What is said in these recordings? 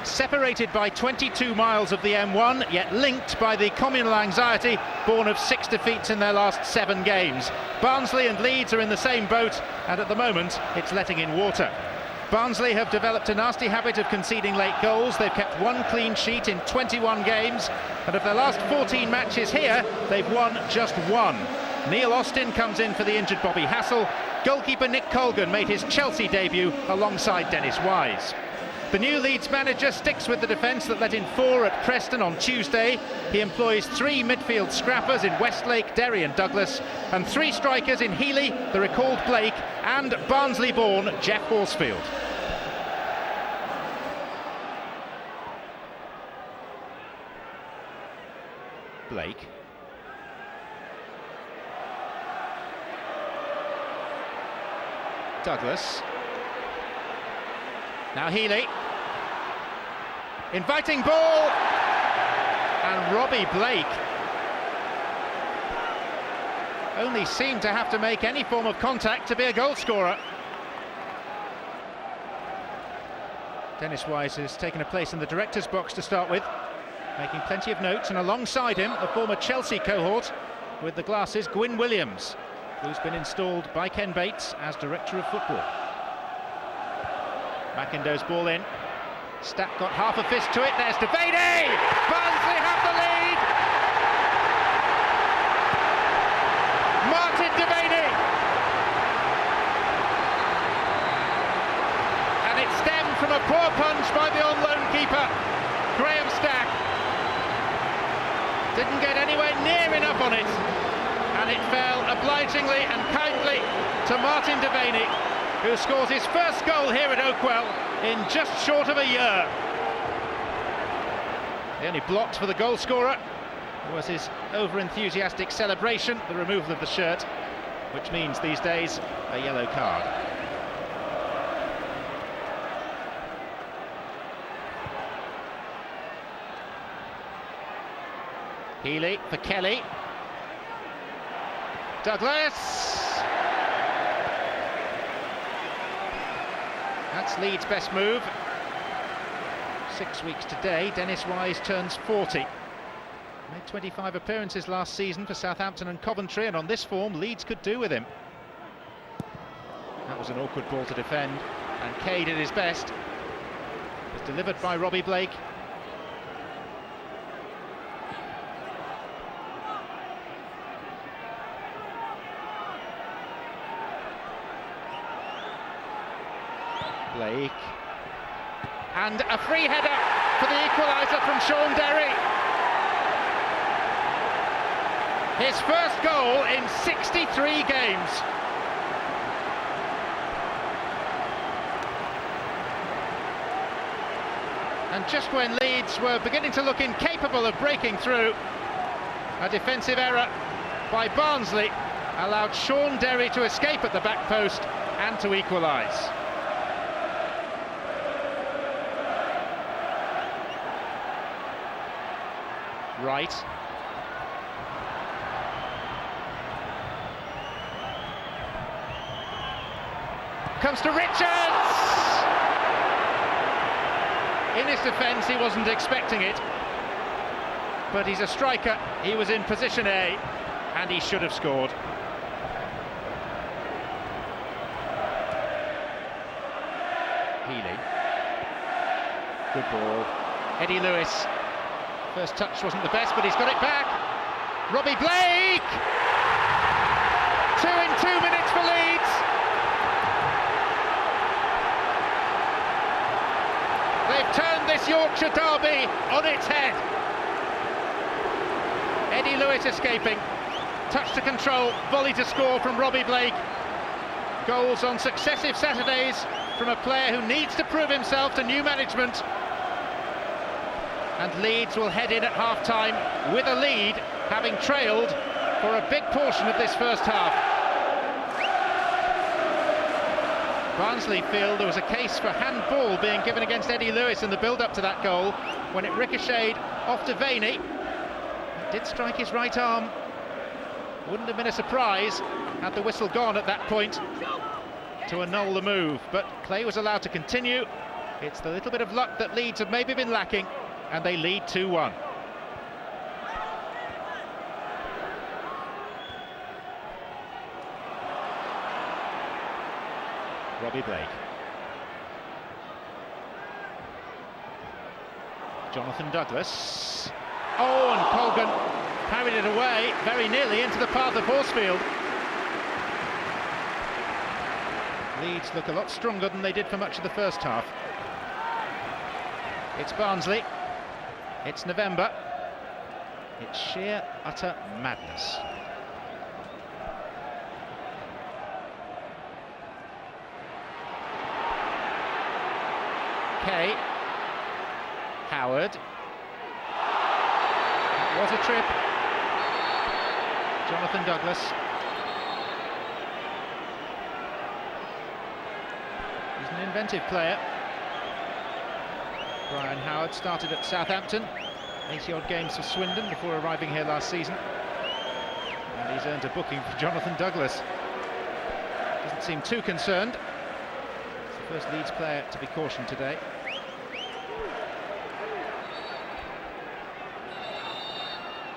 Separated by 22 miles of the M1, yet linked by the communal anxiety born of 6 defeats in their last 7 games. Barnsley and Leeds are in the same boat, and at the moment it's letting in water. Barnsley have developed a nasty habit of conceding late goals. They've kept 1 clean sheet in 21 games, and of their last 14 matches here, they've won just 1. Neil Austin comes in for the injured Bobby Hassel. Goalkeeper Nick Colgan made his Chelsea debut alongside Dennis Wise. The new Leeds manager sticks with the defence that let in 4 at Preston on Tuesday. He employs 3 midfield scrappers in Westlake, Derry and Douglas, and 3 strikers in Healy, the recalled Blake, and Barnsley-born Jeff Horsfield. Blake. Douglas. Now Healy. Inviting ball. And Robbie Blake only seemed to have to make any form of contact to be a goal scorer. Dennis Wise has taken a place in the director's box to start with, making plenty of notes, and alongside him the former Chelsea cohort with the glasses, Gwyn Williams, who's been installed by Ken Bates as director of football. Mackindow's ball in. Stack got half a fist to it. There's Devaney! Barnsley have the lead! Martin Devaney! And it stemmed from a poor punch by the on-loan keeper, Graham Stack. Didn't get anywhere near enough on it, and it fell obligingly and kindly to Martin Devaney, who scores his first goal here at Oakwell in just short of a year. The only blocked for the goal scorer was his over-enthusiastic celebration, the removal of the shirt, which means these days a yellow card. Healy for Kelly. Douglas! That's Leeds' best move. 6 weeks today, Dennis Wise turns 40. Made 25 appearances last season for Southampton and Coventry, and on this form, Leeds could do with him. That was an awkward ball to defend, and Kay did his best. It was delivered by Robbie Blake. Blake, and a free header for the equaliser from Sean Derry. His first goal in 63 games. And just when Leeds were beginning to look incapable of breaking through, a defensive error by Barnsley allowed Sean Derry to escape at the back post and to equalise. Right. Comes to Richards! In his defence, he wasn't expecting it, but he's a striker. He was in position A, and he should have scored. Healy. Good ball. Eddie Lewis. First touch wasn't the best, but he's got it back. Robbie Blake! 2 in 2 minutes for Leeds. They've turned this Yorkshire derby on its head. Eddie Lewis escaping. Touch to control, volley to score from Robbie Blake. Goals on successive Saturdays from a player who needs to prove himself to new management. And Leeds will head in at half-time with a lead, having trailed for a big portion of this first half. Barnsley feel there was a case for handball being given against Eddie Lewis in the build-up to that goal when it ricocheted off Devaney. It did strike his right arm. Wouldn't have been a surprise had the whistle gone at that point to annul the move, but play was allowed to continue, It's the little bit of luck that Leeds have maybe been lacking, and they lead 2-1. Robbie Blake. Jonathan Douglas. Oh, and Colgan carried it away very nearly into the path of Horsfield. Leeds look a lot stronger than they did for much of the first half. It's Barnsley. It's November. It's sheer, utter madness. Kay. Howard. That was a trip. Jonathan Douglas. He's an inventive player. Brian Howard started at Southampton, 80-odd games for Swindon before arriving here last season. And he's earned a booking for Jonathan Douglas. Doesn't seem too concerned. It's the first Leeds player to be cautioned today.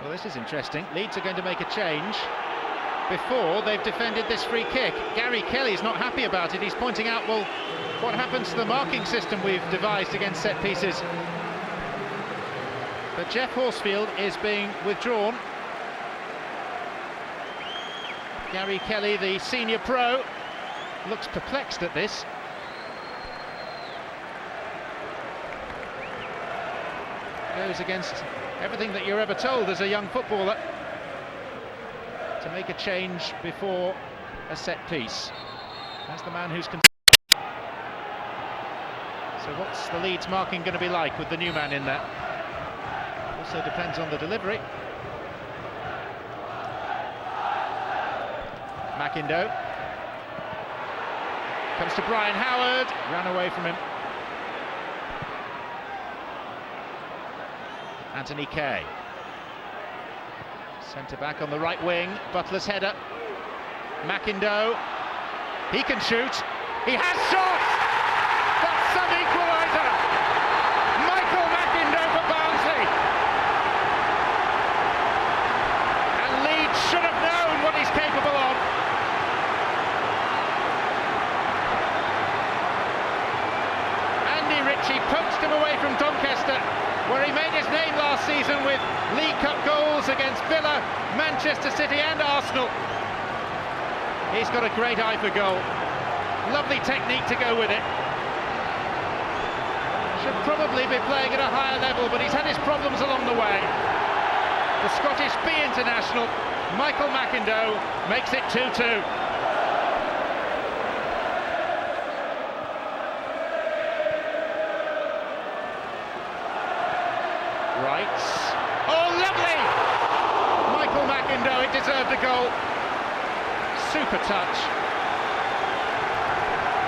Well, this is interesting. Leeds are going to make a change before they've defended this free kick. Gary Kelly's not happy about it. He's pointing out, well, what happens to the marking system we've devised against set pieces? But Jeff Horsfield is being withdrawn. Gary Kelly, the senior pro, looks perplexed at this. Goes against everything that you're ever told as a young footballer, to make a change before a set piece. That's the man who's so what's the Leeds marking going to be like with the new man in there? Also depends on the delivery. McIndoe comes to Brian Howard, ran away from him. Anthony Kay. Centre back on the right wing, Butler's header. McIndoe, he can shoot. He has shot! That's some equaliser! Michael McIndoe for Barnsley! And Leeds should have known what he's capable of. Andy Ritchie poached him away from Doncaster, where he made his name last season with League Cup goals against Villa, Manchester City and Arsenal. He's got a great eye for goal. Lovely technique to go with it. Should probably be playing at a higher level, but he's had his problems along the way. The Scottish B international, Michael McIndoe, makes it 2-2. Oh, lovely! Michael McIndoe, it deserved a goal. Super touch.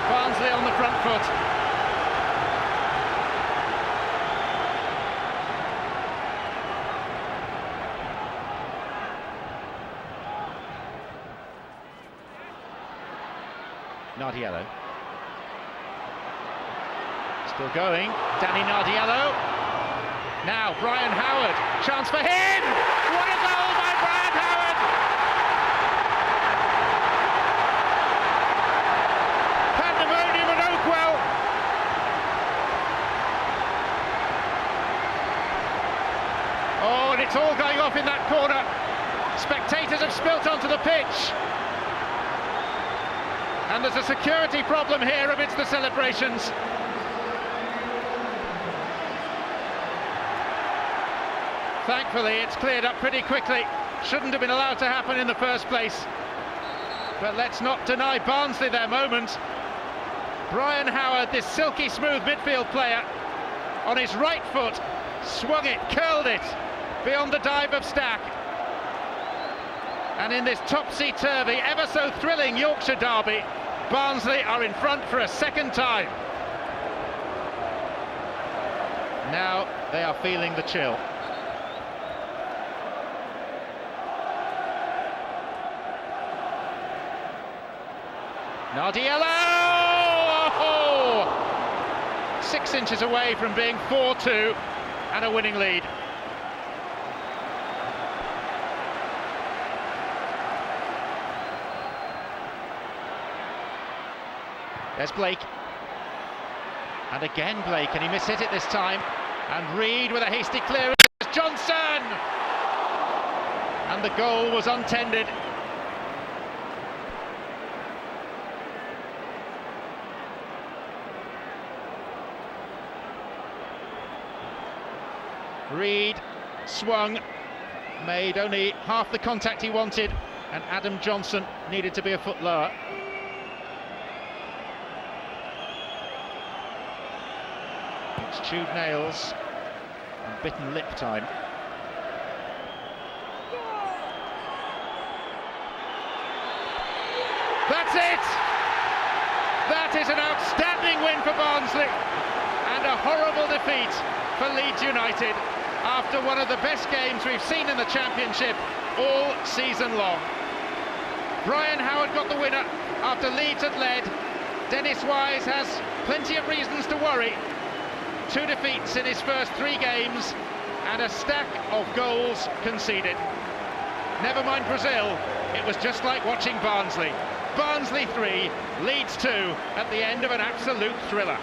Barnsley on the front foot. Nardiello. Still going. Danny Nardiello. Now Brian Howard, chance for him! What a goal by Brian Howard! Pandemonium at Oakwell. Oh, and it's all going off in that corner. Spectators have spilt onto the pitch. And there's a security problem here amidst the celebrations. Thankfully, it's cleared up pretty quickly. Shouldn't have been allowed to happen in the first place. But let's not deny Barnsley their moment. Brian Howard, this silky smooth midfield player, on his right foot, swung it, curled it, beyond the dive of Stack. And in this topsy-turvy, ever so thrilling Yorkshire derby, Barnsley are in front for a second time. Now they are feeling the chill. Nardiello! Oh! 6 inches away from being 4-2 and a winning lead. There's Blake. And again Blake, and he mishit it this time. And Reed with a hasty clearance. Johnson! And the goal was untended. Reed swung, made only half the contact he wanted, and Adam Johnson needed to be a foot lower. It's chewed nails and bitten lip time. That's it! That is an outstanding win for Barnsley and a horrible defeat for Leeds United after one of the best games we've seen in the Championship all season long. Brian Howard got the winner after Leeds had led. Dennis Wise has plenty of reasons to worry. 2 defeats in his first 3 games and a stack of goals conceded. Never mind Brazil, it was just like watching Barnsley. Barnsley 3, Leeds 2 at the end of an absolute thriller.